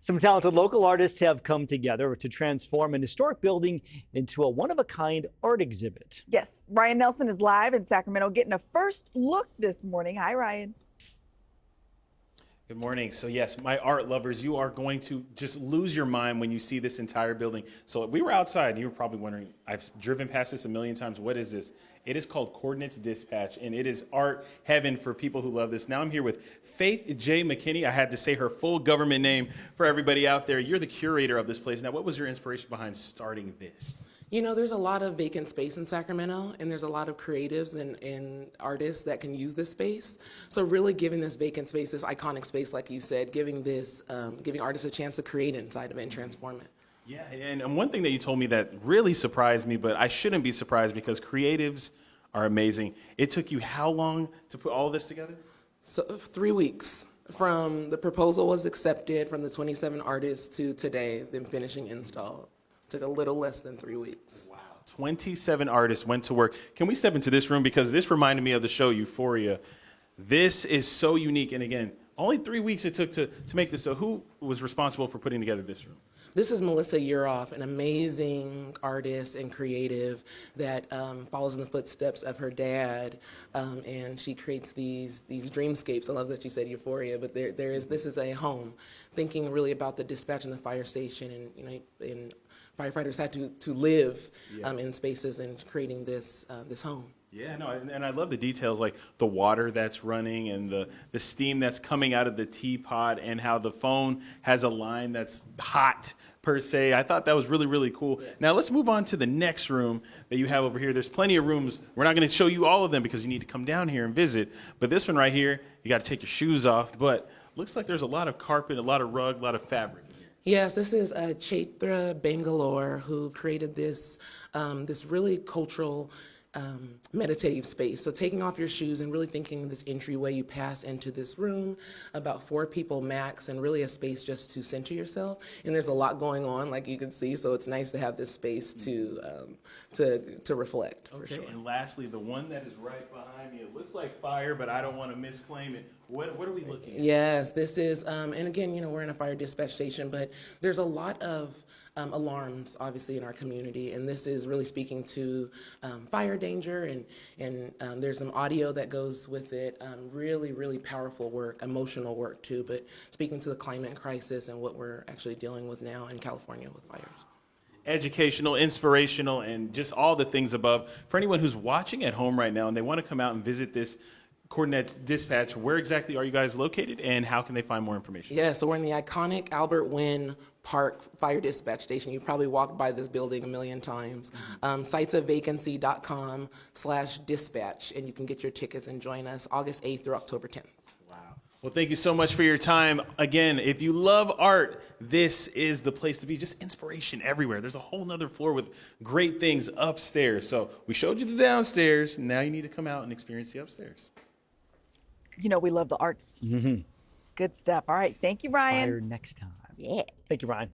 Some talented local artists have come together to transform an historic building into a one-of-a-kind art exhibit. Yes, Ryan Nelson is live in Sacramento getting a first look this morning. Hi, Ryan. Good morning. So yes, my art lovers, you are going to just lose your mind when you see this entire building. So we were outside and you were probably wondering, I've driven past this a million times. What is this? It is called Coordinates Dispatch, and it is art heaven for people who love this. Now I'm here with Faith J. McKinney. I had to say her full government name for everybody out there. You're the curator of this place. Now, what was your inspiration behind starting this? You know, there's a lot of vacant space in Sacramento, and there's a lot of creatives and artists that can use this space. So really giving this vacant space, this iconic space, like you said, giving artists a chance to create inside of it and transform it. Yeah, and one thing that you told me that really surprised me, but I shouldn't be surprised because creatives are amazing. It took you how long to put all this together? So 3 weeks from the proposal was accepted from the 27 artists to today, then finishing install. Took a little less than 3 weeks. Wow, 27 artists went to work. Can we step into this room because this reminded me of the show Euphoria. This is so unique, and again, only 3 weeks it took to make this. So who was responsible for putting together this room? This is Melissa Yuroff, an amazing artist and creative that follows in the footsteps of her dad, and she creates these dreamscapes. I love that you said Euphoria, but this is a home, thinking really about the dispatch and the fire station, and firefighters had to live in spaces and creating this home. Yeah, no, and I love the details, like the water that's running and the steam that's coming out of the teapot and how the phone has a line that's hot, per se. I thought that was really, really cool. Yeah. Now, let's move on to the next room that you have over here. There's plenty of rooms. We're not going to show you all of them because you need to come down here and visit. But this one right here, you got to take your shoes off. But looks like there's a lot of carpet, a lot of rug, a lot of fabric. Yes, this is Chaitra Bangalore who created this really cultural meditative space. So taking off your shoes and really thinking this entryway you pass into this room, about 4 people max, and really a space just to center yourself. And there's a lot going on, like you can see, so it's nice to have this space to reflect. Okay, for sure. And lastly, the one that is right behind me, it looks like fire, but I don't want to misclaim it. What are we looking at? Yes, this is, and again, we're in a fire dispatch station, but there's a lot of alarms, obviously, in our community, and this is really speaking to fire danger, and there's some audio that goes with it, really, really powerful work, emotional work too, but speaking to the climate crisis and what we're actually dealing with now in California with fires. Educational, inspirational, and just all the things above. For anyone who's watching at home right now and they want to come out and visit this Coordinates Dispatch, where exactly are you guys located and how can they find more information? Yeah, so we're in the iconic Albert Wynn Park Fire Dispatch Station. You probably walked by this building a million times. Sitesofvacancy.com/dispatch, and you can get your tickets and join us August 8th through October 10th. Wow. Well, thank you so much for your time. Again, if you love art, this is the place to be. Just inspiration everywhere. There's a whole nother floor with great things upstairs. So we showed you the downstairs. Now you need to come out and experience the upstairs. We love the arts. Good stuff. All right. Thank you, Ryan. Fire next time. Yeah. Thank you, Ryan.